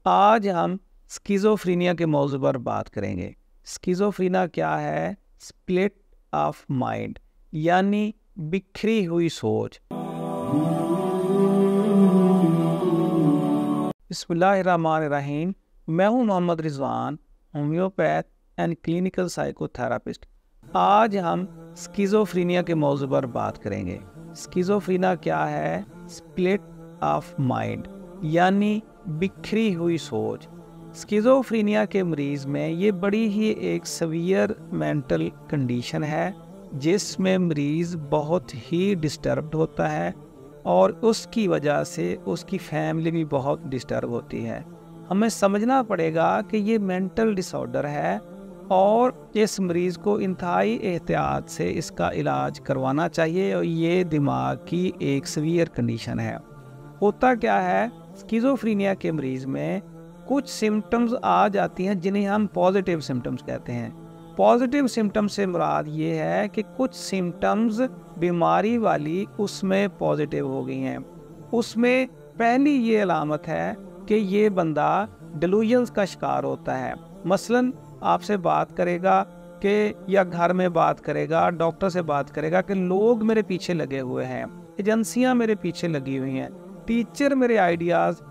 آج ہم اسکیزوفرینیا کے موضوع پر بات کریں گے۔ اسکیزوفرینیا کیا ہے؟ اسپلٹ آف مائنڈ، یعنی بکھری ہوئی سوچ۔ بسم اللہ الرحمن الرحیم۔ میں ہوں Muhammad Rizwan, homeopath and clinical psychotherapist. آج ہم اسکیزوفرینیا کے موضوع پر بات کریں گے۔ اسکیزوفرینیا کیا ہے؟ اسپلٹ آف مائنڈ، یعنی بکھری ہوئی سوچ۔ اسکیزوفرینیا کے مریض میں یہ بڑی ہی ایک سیویئر مینٹل کنڈیشن ہے، جس میں مریض بہت ہی ڈسٹربڈ ہوتا ہے اور اس کی وجہ سے اس کی فیملی بھی بہت ڈسٹرب ہوتی ہے۔ ہمیں سمجھنا پڑے گا کہ یہ مینٹل ڈس آرڈر ہے اور اس مریض کو انتہائی احتیاط سے اس کا علاج کروانا چاہیے، اور یہ دماغ کی ایک سیویئر کنڈیشن ہے۔ ہوتا کیا ہے، اسکیزوفرینیا کے مریض میں کچھ سمٹمز آ جاتی ہیں جنہیں ہم پازیٹیو سمٹمز کہتے ہیں۔ پازیٹیو سمٹم سے مراد یہ ہے کہ کچھ سمٹمز بیماری والی اس میں پازیٹیو ہو گئی ہیں۔ اس میں پہلی یہ علامت ہے کہ یہ بندہ ڈیلوژنز کا شکار ہوتا ہے۔ مثلاً آپ سے بات کرے گا کہ یا گھر میں بات کرے گا، ڈاکٹر سے بات کرے گا کہ لوگ میرے پیچھے لگے ہوئے ہیں، ایجنسیاں میرے پیچھے لگی ہوئی ہیں، ٹیچر میرے آئیڈیاز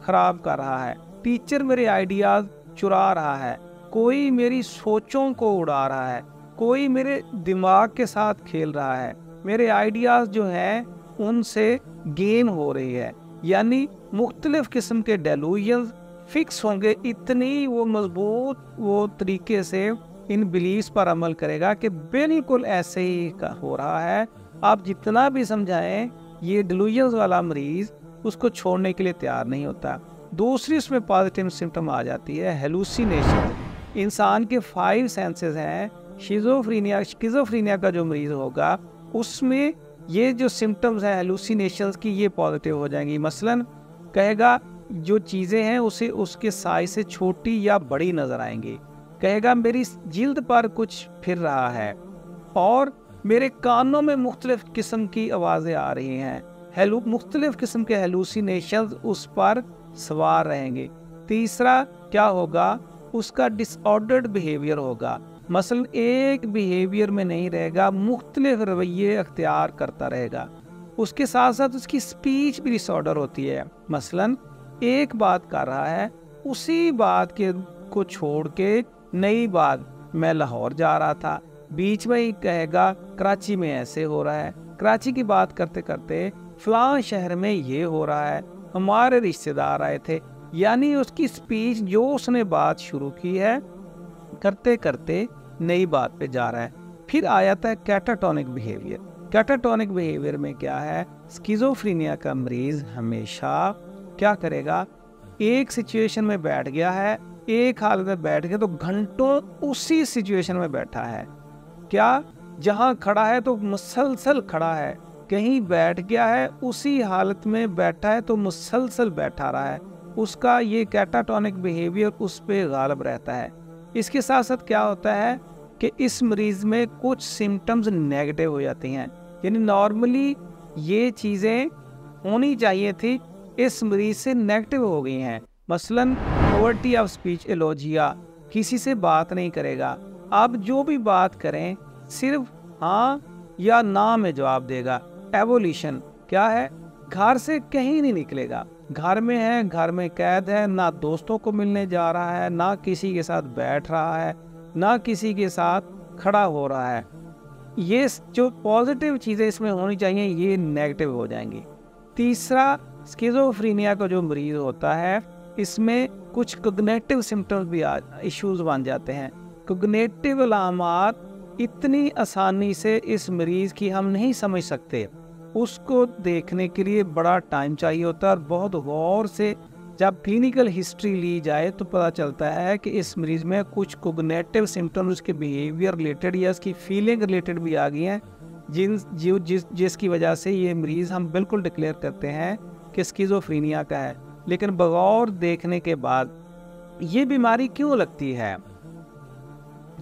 خراب کر رہا ہے، ٹیچر میرے آئیڈیاز چرا رہا ہے، کوئی میری سوچوں کو اڑا رہا ہے، کوئی میرے دماغ کے ساتھ کھیل رہا ہے، میرے آئیڈیاز جو ہیں ان سے گین ہو رہی ہے۔ یعنی مختلف قسم کے ڈیلوژنز فکس ہوں گے، اتنی وہ مضبوط وہ طریقے سے ان بلیفز پر عمل کرے گا کہ بالکل ایسے ہی ہو رہا ہے۔ آپ جتنا بھی سمجھائیں، یہ ڈیلوژنز والا مریض اس کو چھوڑنے کے لیے تیار نہیں ہوتا۔ دوسری اس میں پازیٹیو سمٹم آ جاتی ہے ہیلوسینیشن۔ انسان کے 5 سینسز ہیں۔ اسکیزوفرینیا کا جو مریض ہوگا اس میں یہ جو سمٹمز ہیں ہیلوسینیشنز کی، یہ پازیٹیو ہو جائیں گی۔ مثلاً کہے گا جو چیزیں ہیں اسے اس کے سائز سے چھوٹی یا بڑی نظر آئیں گی، کہے گا میری جلد پر کچھ پھر رہا ہے، اور میرے کانوں میں مختلف قسم کی آوازیں آ رہی ہیں۔ مختلف قسم کے ہیلوسینیشنز اس پر سوار رہیں گے۔ تیسرا کیا ہوگا، اس کا ڈس آرڈرڈ بیہیویئر ہوگا۔ مثلا ایک بیہیویئر میں نہیں رہے گا، مختلف رویے اختیار کرتا رہے گا۔ اس کے ساتھ ساتھ اس کی سپیچ بھی ڈس آرڈر ہوتی ہے۔ مثلا ایک بات کر رہا ہے، اسی بات کو چھوڑ کے نئی بات، میں لاہور جا رہا تھا، بیچ میں ہی کہے گا کراچی میں ایسے ہو رہا ہے، کراچی کی بات کرتے کرتے فلاں شہر میں یہ ہو رہا ہے، ہمارے رشتہ دار آئے تھے۔ یعنی اس کی سپیچ جو اس نے بات شروع کی ہے، کرتے کرتے نئی بات پہ جا رہا ہے۔ پھر آ جاتا ہے کیٹاٹونک بیہیویئر۔ کیٹاٹونک بیہیویئر میں کیا ہے، اسکیزوفرینیا کا مریض ہمیشہ کیا کرے گا، ایک سچویشن میں بیٹھ گیا ہے، ایک حالت میں بیٹھ گیا تو گھنٹوں اسی سچویشن میں بیٹھا ہے۔ کیا جہاں کھڑا ہے تو مسلسل کھڑا ہے، کہیں بیٹھ گیا ہے اسی حالت میں بیٹھا ہے تو مسلسل بیٹھا رہا ہے۔ اس کا یہ کیٹاٹونک بیہیویئر اس پہ غالب رہتا ہے۔ اس کے ساتھ ساتھ کیا ہوتا ہے کہ اس مریض میں کچھ سمٹمز نیگیٹو ہو جاتی ہیں، یعنی نارملی یہ چیزیں ہونی چاہیے تھی، اس مریض سے نیگیٹو ہو گئی ہیں۔ مثلاً پاورٹی آف اسپیچ ایلوجیا، کسی سے بات نہیں کرے گا، آپ جو بھی بات کریں صرف ہاں یا نہ میں جواب دے گا۔ ایوولیشن کیا ہے، گھر سے کہیں نہیں نکلے گا، گھر میں ہے، گھر میں قید ہے، نہ دوستوں کو ملنے جا رہا ہے، نہ کسی کے ساتھ بیٹھ رہا ہے، نہ کسی کے ساتھ کھڑا ہو رہا ہے۔ یہ جو پازیٹیو چیزیں اس میں ہونی چاہیے، یہ نیگیٹو ہو جائیں گی۔ تیسرا، اسکیزوفرینیا کا جو مریض ہوتا ہے اس میں کچھ کوگنیٹو سمٹمز بھی ایشوز بن جاتے ہیں۔ کوگنیٹو علامات اتنی آسانی سے اس مریض کی ہم نہیں سمجھ سکتے، اس کو دیکھنے کے لیے بڑا ٹائم چاہیے ہوتا ہے، اور بہت غور سے جب کلینکل ہسٹری لی جائے تو پتہ چلتا ہے کہ اس مریض میں کچھ کوگنیٹو سمٹمز اس کے بیہیویئر ریلیٹڈ یا اس کی فیلنگ ریلیٹڈ بھی آ گئی ہیں، جس کی وجہ سے یہ مریض ہم بالکل ڈکلیئر کرتے ہیں کہ اسکیزوفرینیا کا ہے۔ لیکن بغور دیکھنے کے بعد یہ بیماری کیوں لگتی ہے؟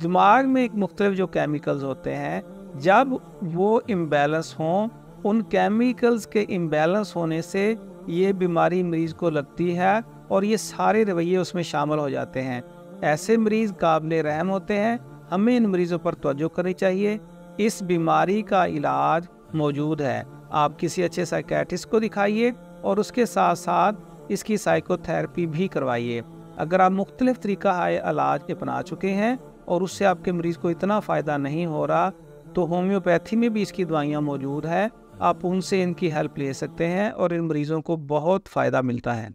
دماغ میں ایک مختلف جو کیمیکلز ہوتے ہیں، جب وہ امبیلنس ہوں، ان کیمیکلز کے امبیلنس ہونے سے یہ بیماری مریض کو لگتی ہے، اور یہ سارے رویے اس میں شامل ہو جاتے ہیں۔ ایسے مریض قابل رحم ہوتے ہیں، ہمیں ان مریضوں پر توجہ کرنی چاہیے۔ اس بیماری کا علاج موجود ہے، آپ کسی اچھے سائیکیٹرسٹ کو دکھائیے اور اس کے ساتھ ساتھ اس کی سائیکو تھیراپی بھی کروائیے۔ اگر آپ مختلف طریقہ علاج اپنا چکے ہیں اور اس سے آپ کے مریض کو اتنا فائدہ نہیں ہو رہا تو ہومیوپیتھی میں بھی اس کی دوائیاں موجود ہیں، آپ ان سے ان کی ہیلپ لے سکتے ہیں اور ان مریضوں کو بہت فائدہ ملتا ہے۔